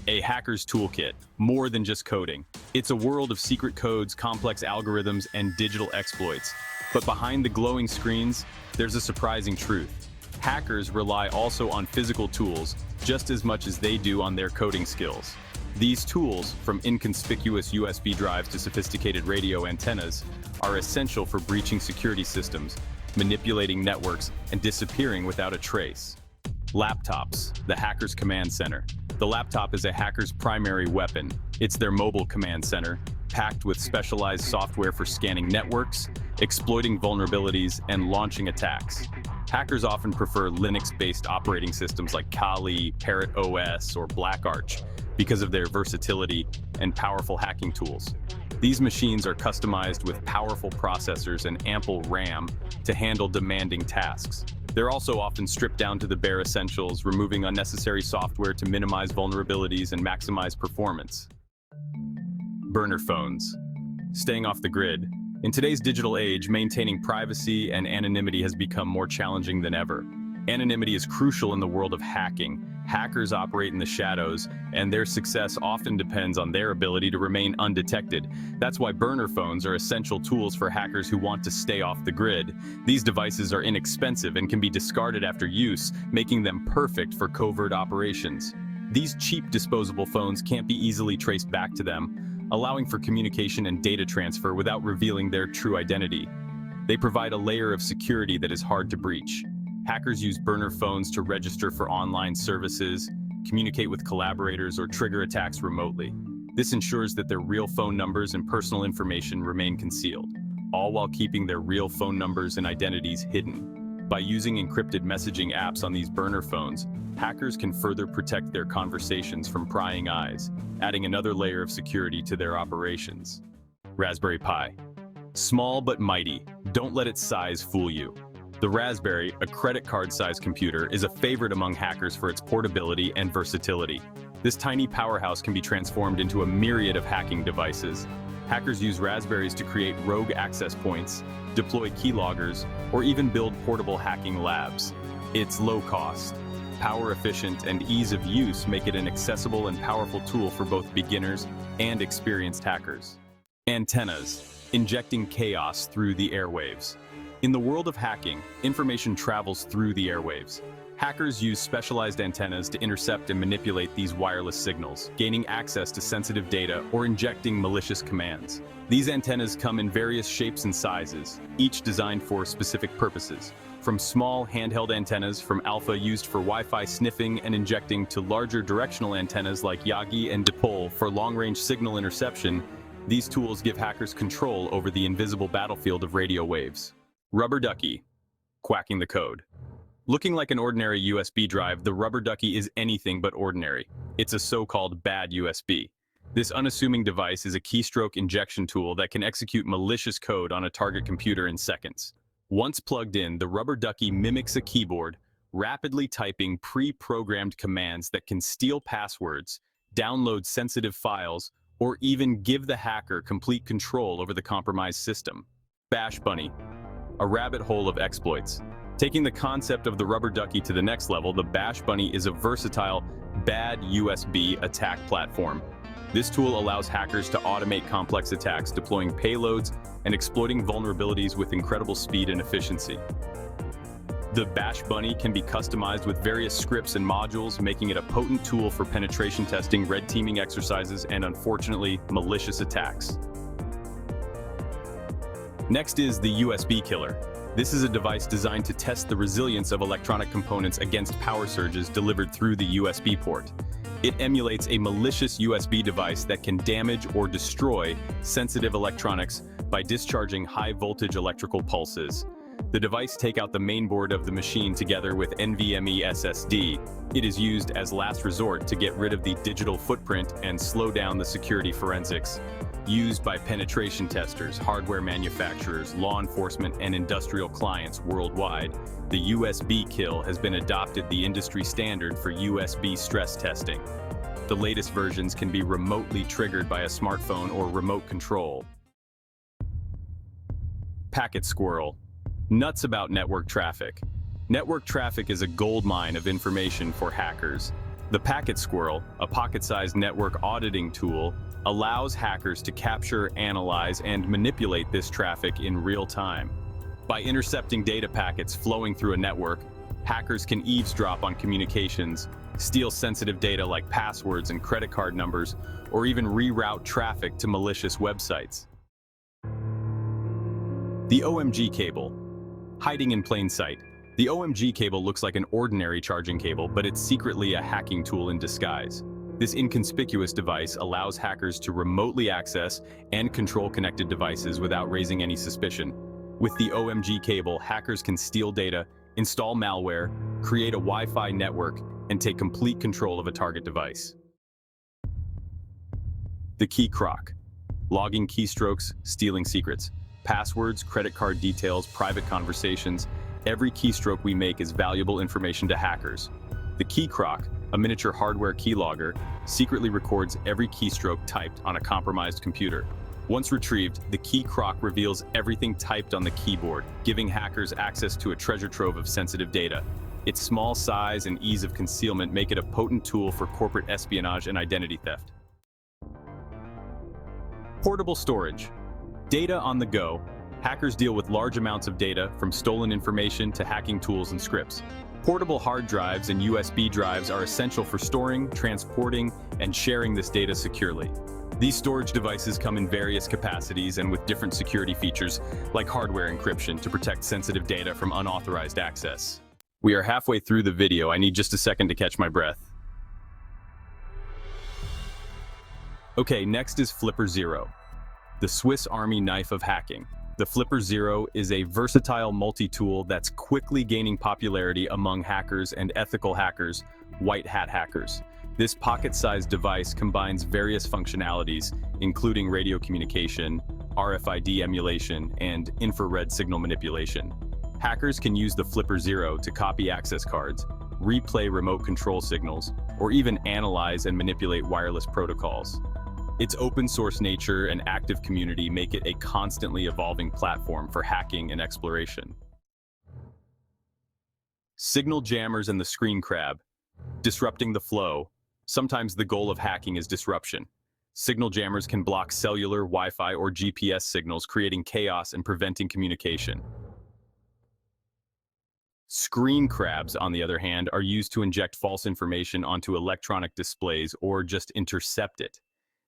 A hacker's toolkit, more than just coding. It's a world of secret codes, complex algorithms, and digital exploits. But behind the glowing screens, there's a surprising truth. Hackers rely also on physical tools just as much as they do on their coding skills. These tools, from inconspicuous USB drives to sophisticated radio antennas, are essential for breaching security systems, manipulating networks, and disappearing without a trace. Laptops, the hacker's command center. The laptop is a hacker's primary weapon. It's their mobile command center, packed with specialized software for scanning networks, exploiting vulnerabilities, and launching attacks. Hackers often prefer Linux-based operating systems like Kali, Parrot OS, or BlackArch because of their versatility and powerful hacking tools. These machines are customized with powerful processors and ample RAM to handle demanding tasks. They're also often stripped down to the bare essentials, removing unnecessary software to minimize vulnerabilities and maximize performance. Burner phones. Staying off the grid. In today's digital age, maintaining privacy and anonymity has become more challenging than ever. Anonymity is crucial in the world of hacking. Hackers operate in the shadows, and their success often depends on their ability to remain undetected. That's why burner phones are essential tools for hackers who want to stay off the grid. These devices are inexpensive and can be discarded after use, making them perfect for covert operations. These cheap disposable phones can't be easily traced back to them, allowing for communication and data transfer without revealing their true identity. They provide a layer of security that is hard to breach. Hackers use burner phones to register for online services, communicate with collaborators, or trigger attacks remotely. This ensures that their real phone numbers and personal information remain concealed, all while keeping their real phone numbers and identities hidden. By using encrypted messaging apps on these burner phones, hackers can further protect their conversations from prying eyes, adding another layer of security to their operations. Raspberry Pi. Small but mighty. Don't let its size fool you. The Raspberry, a credit card-sized computer, is a favorite among hackers for its portability and versatility. This tiny powerhouse can be transformed into a myriad of hacking devices. Hackers use Raspberries to create rogue access points, deploy keyloggers, or even build portable hacking labs. Its low cost, power efficient, and ease of use make it an accessible and powerful tool for both beginners and experienced hackers. Antennas, injecting chaos through the airwaves. In the world of hacking, information travels through the airwaves. Hackers use specialized antennas to intercept and manipulate these wireless signals, gaining access to sensitive data or injecting malicious commands. These antennas come in various shapes and sizes, each designed for specific purposes. From small handheld antennas from Alpha used for Wi-Fi sniffing and injecting to larger directional antennas like Yagi and Dipole for long-range signal interception, these tools give hackers control over the invisible battlefield of radio waves. Rubber ducky, quacking the code. Looking like an ordinary USB drive, the rubber ducky is anything but ordinary. It's a so-called bad USB. This unassuming device is a keystroke injection tool that can execute malicious code on a target computer in seconds. Once plugged in, the rubber ducky mimics a keyboard, rapidly typing pre-programmed commands that can steal passwords, download sensitive files, or even give the hacker complete control over the compromised system. Bash Bunny, a rabbit hole of exploits. Taking the concept of the rubber ducky to the next level, the Bash Bunny is a versatile, bad USB attack platform. This tool allows hackers to automate complex attacks, deploying payloads and exploiting vulnerabilities with incredible speed and efficiency. The Bash Bunny can be customized with various scripts and modules, making it a potent tool for penetration testing, red teaming exercises, and unfortunately, malicious attacks. Next is the USB killer. This is a device designed to test the resilience of electronic components against power surges delivered through the USB port. It emulates a malicious USB device that can damage or destroy sensitive electronics by discharging high-voltage electrical pulses. The device takes out the mainboard of the machine together with NVMe SSD. It is used as last resort to get rid of the digital footprint and slow down the security forensics. Used by penetration testers, hardware manufacturers, law enforcement, and industrial clients worldwide, the USB kill has been adopted the industry standard for USB stress testing. The latest versions can be remotely triggered by a smartphone or remote control. Packet squirrel. Nuts about network traffic. Network traffic is a goldmine of information for hackers. The packet squirrel, a pocket-sized network auditing tool, allows hackers to capture, analyze, and manipulate this traffic in real time. By intercepting data packets flowing through a network, hackers can eavesdrop on communications, steal sensitive data like passwords and credit card numbers, or even reroute traffic to malicious websites. The O.M.G. Cable. Hiding in plain sight. The O.M.G. cable looks like an ordinary charging cable, but it's secretly a hacking tool in disguise. This inconspicuous device allows hackers to remotely access and control connected devices without raising any suspicion. With the O.M.G. cable, hackers can steal data, install malware, create a Wi-Fi network, and take complete control of a target device. The key crock. Logging keystrokes, stealing secrets. Passwords, credit card details, private conversations. Every keystroke we make is valuable information to hackers. The key crock, a miniature hardware keylogger, secretly records every keystroke typed on a compromised computer. Once retrieved, the key crock reveals everything typed on the keyboard, giving hackers access to a treasure trove of sensitive data. Its small size and ease of concealment make it a potent tool for corporate espionage and identity theft. Portable storage. Data on the go. Hackers deal with large amounts of data, from stolen information to hacking tools and scripts. Portable hard drives and USB drives are essential for storing, transporting, and sharing this data securely. These storage devices come in various capacities and with different security features, like hardware encryption to protect sensitive data from unauthorized access. We are halfway through the video. I need just a second to catch my breath. Okay, next is Flipper Zero, the Swiss Army knife of hacking. The Flipper Zero is a versatile multi-tool that's quickly gaining popularity among hackers and ethical hackers, white hat hackers. This pocket-sized device combines various functionalities, including radio communication, RFID emulation, and infrared signal manipulation. Hackers can use the Flipper Zero to copy access cards, replay remote control signals, or even analyze and manipulate wireless protocols. Its open-source nature and active community make it a constantly evolving platform for hacking and exploration. Signal jammers and the screen crab. Disrupting the flow. Sometimes the goal of hacking is disruption. Signal jammers can block cellular, Wi-Fi, or GPS signals, creating chaos and preventing communication. Screen crabs, on the other hand, are used to inject false information onto electronic displays or just intercept it.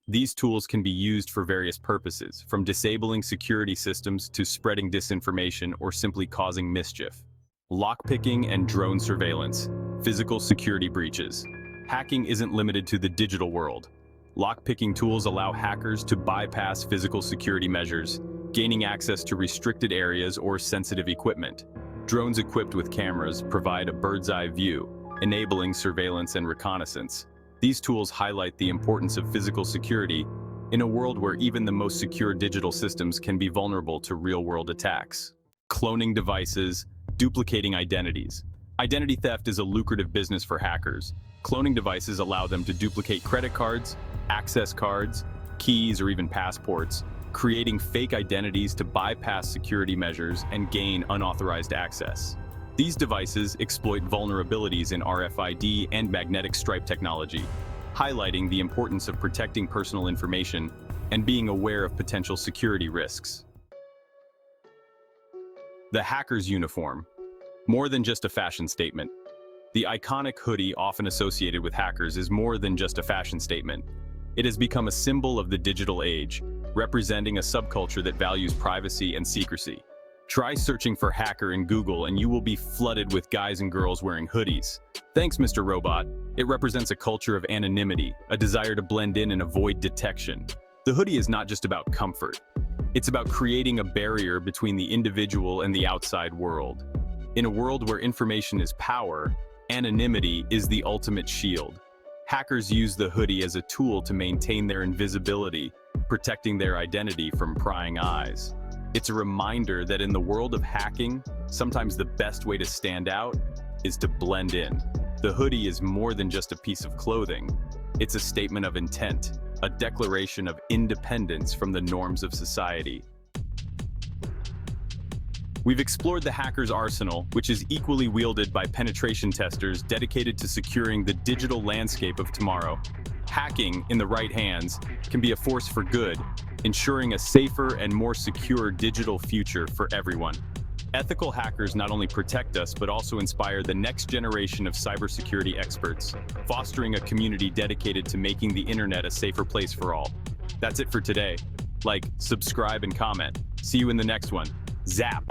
These tools can be used for various purposes, from disabling security systems to spreading disinformation or simply causing mischief. Lockpicking and drone surveillance. Physical security breaches. Hacking isn't limited to the digital world. Lockpicking tools allow hackers to bypass physical security measures, gaining access to restricted areas or sensitive equipment. Drones equipped with cameras provide a bird's-eye view, enabling surveillance and reconnaissance. These tools highlight the importance of physical security in a world where even the most secure digital systems can be vulnerable to real-world attacks. Cloning devices, duplicating identities. Identity theft is a lucrative business for hackers. Cloning devices allow them to duplicate credit cards, access cards, keys, or even passports, creating fake identities to bypass security measures and gain unauthorized access. These devices exploit vulnerabilities in RFID and magnetic stripe technology, highlighting the importance of protecting personal information and being aware of potential security risks. The hacker's uniform. More than just a fashion statement. The iconic hoodie, often associated with hackers, is more than just a fashion statement. It has become a symbol of the digital age, representing a subculture that values privacy and secrecy. Try searching for hacker in Google and you will be flooded with guys and girls wearing hoodies. Thanks, Mr. Robot. It represents a culture of anonymity, a desire to blend in and avoid detection. The hoodie is not just about comfort. It's about creating a barrier between the individual and the outside world. In a world where information is power, anonymity is the ultimate shield. Hackers use the hoodie as a tool to maintain their invisibility, protecting their identity from prying eyes. It's a reminder that in the world of hacking, sometimes the best way to stand out is to blend in. The hoodie is more than just a piece of clothing. It's a statement of intent, a declaration of independence from the norms of society. We've explored the hacker's arsenal, which is equally wielded by penetration testers dedicated to securing the digital landscape of tomorrow. Hacking, in the right hands, can be a force for good, ensuring a safer and more secure digital future for everyone. Ethical hackers not only protect us, but also inspire the next generation of cybersecurity experts, fostering a community dedicated to making the internet a safer place for all. That's it for today. Like, subscribe, and comment. See you in the next one. Zap!